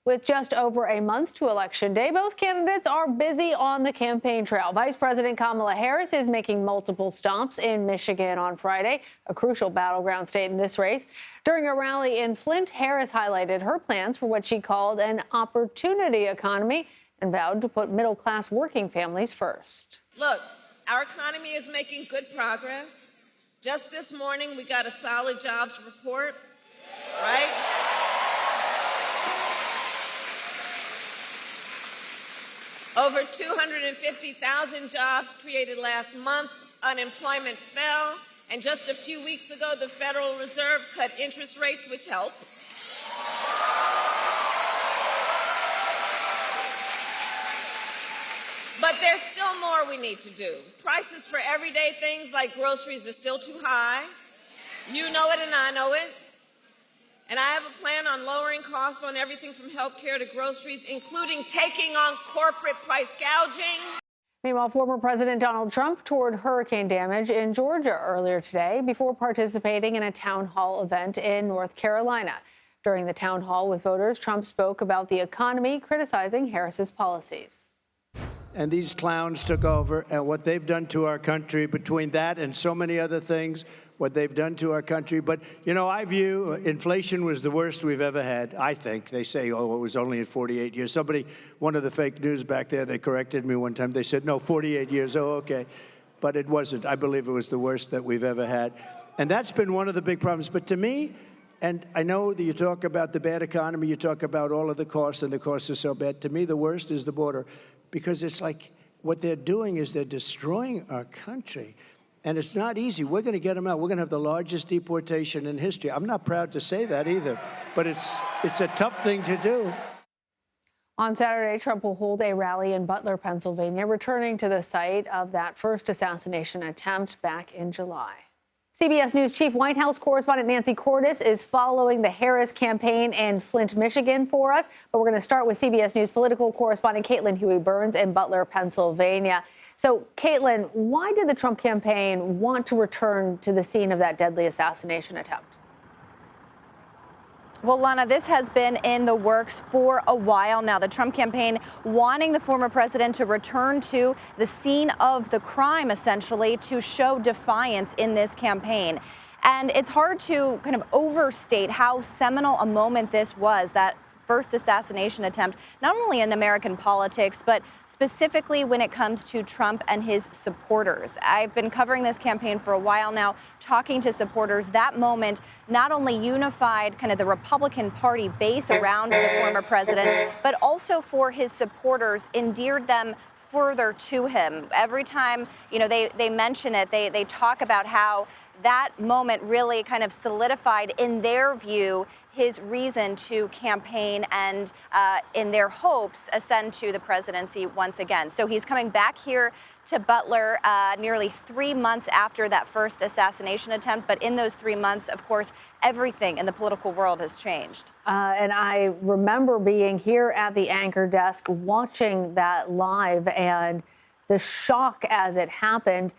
With just over a month to Election Day, both candidates are busy on the campaign trail. Vice President Kamala Harris is making multiple stops in Michigan on Friday, a crucial battleground state in this race. During a rally in Flint, Harris highlighted her plans for what she called an opportunity economy and vowed to put middle-class working families first. Look, our economy is making good progress. Just this morning, we got a solid jobs report, right? Over 250,000 jobs created last month. Unemployment fell. And just a few weeks ago, the Federal Reserve cut interest rates, which helps. But there's still more we need to do. Prices for everyday things like groceries are still too high. You know it and I know it. And I have a plan on lowering costs on everything from health care to groceries, including taking on corporate price gouging. Meanwhile, former President Donald Trump toured hurricane damage in Georgia earlier today before participating in a town hall event in North Carolina. During the town hall with voters, Trump spoke about the economy, criticizing Harris's policies. And these clowns took over, and what they've done to our country, between that and so many other things, what they've done to our country. But, you know, I view inflation was the worst we've ever had, I think. They say, oh, it was only in 48 years. Somebody, one of the fake news back there, they corrected me one time. They said, no, 48 years. Oh, okay. But it wasn't. I believe it was the worst that we've ever had. And that's been one of the big problems. But to me, and I know that you talk about the bad economy, you talk about all of the costs, and the costs are so bad. To me, the worst is the border, because it's like what they're doing is they're destroying our country. And it's not easy. We're going to get them out. We're going to have the largest deportation in history. I'm not proud to say that either, but it's a tough thing to do. On Saturday, Trump will hold a rally in Butler, Pennsylvania, returning to the site of that first assassination attempt back in July. CBS News Chief White House correspondent Nancy Cordes is following the Harris campaign in Flint, Michigan for us. But we're going to start with CBS News political correspondent Caitlyn Huey-Burns in Butler, Pennsylvania. So, Caitlyn, why did the Trump campaign want to return to the scene of that deadly assassination attempt? Well, Lana, this has been in the works for a while now. The Trump campaign wanting the former president to return to the scene of the crime, essentially, to show defiance in this campaign. And it's hard to kind of overstate how seminal a moment this was, that first assassination attempt, not only in American politics, but specifically when it comes to Trump and his supporters. I've been covering this campaign for a while now, talking to supporters. That moment not only unified kind of the Republican Party base around the former president, but also for his supporters, endeared them further to him. Every time, you know, they mention it, they talk about how that moment really kind of solidified, in their view, his reason to campaign and, in their hopes, ascend to the presidency once again. So he's coming back here to Butler nearly 3 months after that first assassination attempt. But in those 3 months, of course, everything in the political world has changed. And I remember being here at the anchor desk watching that live, and the shock as it happened.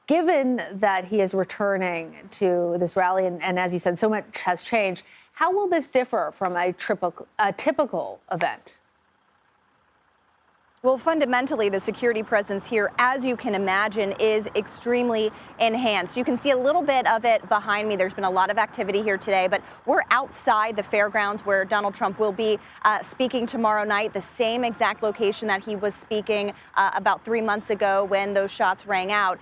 Given that he is returning to this rally, and as you said, so much has changed, how will this differ from a typical event? Well, fundamentally, the security presence here, as you can imagine, is extremely enhanced. You can see a little bit of it behind me. There's been a lot of activity here today, but we're outside the fairgrounds where Donald Trump will be speaking tomorrow night, the same exact location that he was speaking about 3 months ago when those shots rang out.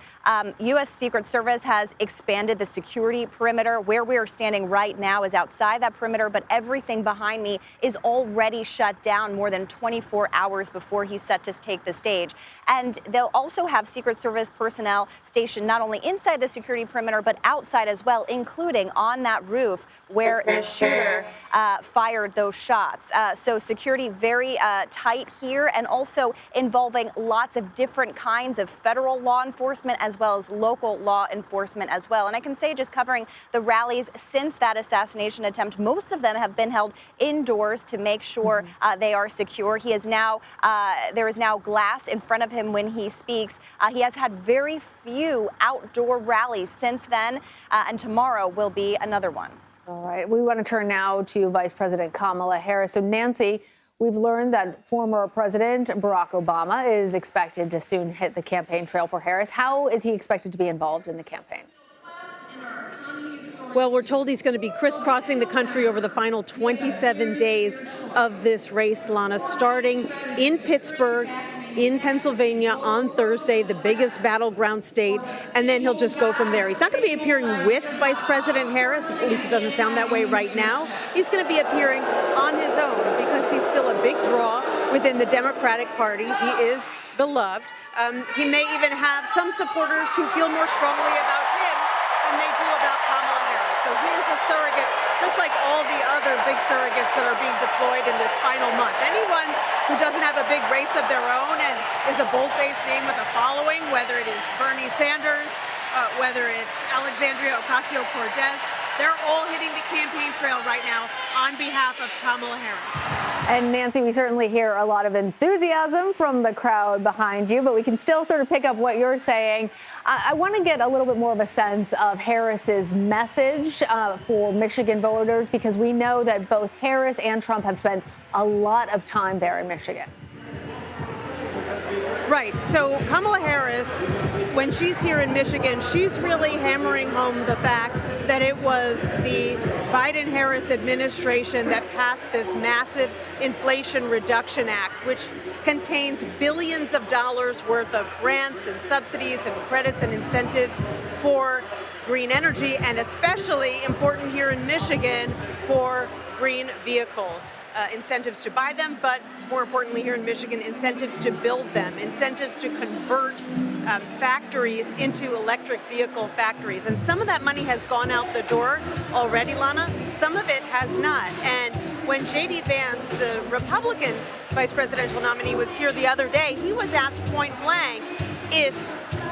U.S. Secret Service has expanded the security perimeter. Where we are standing right now is outside that perimeter, but everything behind me is already shut down more than 24 hours before he's set to take the stage. And they'll also have Secret Service personnel stationed not only inside the security perimeter, but outside as well, including on that roof where the shooter fired those shots. So security very tight here, and also involving lots of different kinds of federal law enforcement as well as local law enforcement as well. And I can say, just covering the rallies since that assassination attempt, most of them have been held indoors to make sure they are secure. He is now, there is now glass in front of him when he speaks. He has had very few outdoor rallies since then, and tomorrow will be another one. All right, we want to turn now to Vice President Kamala Harris. So, Nancy, We've learned that former President Barack Obama is expected to soon hit the campaign trail for Harris. How is he expected to be involved in the campaign? Well, we're told he's going to be crisscrossing the country over the final 27 days of this race, Lana, starting in Pittsburgh, in Pennsylvania on Thursday, the biggest battleground state, and then he'll just go from there. He's not going to be appearing with Vice President Harris, at least it doesn't sound that way right now. He's going to be appearing on his own because he's still a big draw within the Democratic Party. He is beloved. He may even have some supporters who feel more strongly about him than they do about Kamala Harris. So he is a surrogate, just like all the other big surrogates that are being deployed in this final month. Anyone who doesn't have a big race of their own and is a bold-faced name with a following, whether it is Bernie Sanders, whether it's Alexandria Ocasio-Cortez, they're all hitting the campaign trail right now on behalf of Kamala Harris. And Nancy, we certainly hear a lot of enthusiasm from the crowd behind you, but we can still sort of pick up what you're saying. I want to get a little bit more of a sense of Harris's message for Michigan voters, because we know that both Harris and Trump have spent a lot of time there in Michigan. Right. So Kamala Harris, when she's here in Michigan, she's really hammering home the fact that it was the Biden-Harris administration that passed this massive Inflation Reduction Act, which contains billions of dollars worth of grants and subsidies and credits and incentives for green energy, and especially important here in Michigan for green vehicles. Incentives to buy them, but more importantly here in Michigan, incentives to build them, incentives to convert factories into electric vehicle factories. And some of that money has gone out the door already, Lana. Some of it has not. And when J.D. Vance, the Republican vice presidential nominee, was here the other day, he was asked point blank, if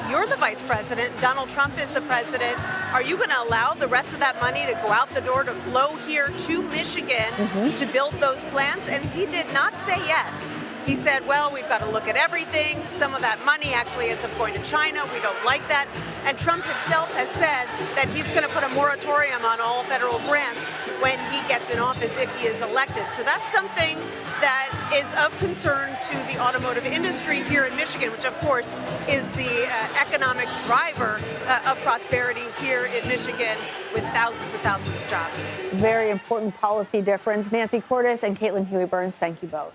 you're the vice president, Donald Trump is the president, are you going to allow the rest of that money to go out the door to flow here to Michigan to build those plants? And he did not say yes. He said, well, we've got to look at everything. Some of that money actually ends up going to China. We don't like that. And Trump himself has said that he's going to put a moratorium on all federal grants when he gets in office if he is elected. So that's something that is of concern to the automotive industry here in Michigan, which of course is the economic driver of prosperity here in Michigan with thousands and thousands of jobs. Very important policy difference. Nancy Cordes and Caitlyn Huey-Burns, thank you both.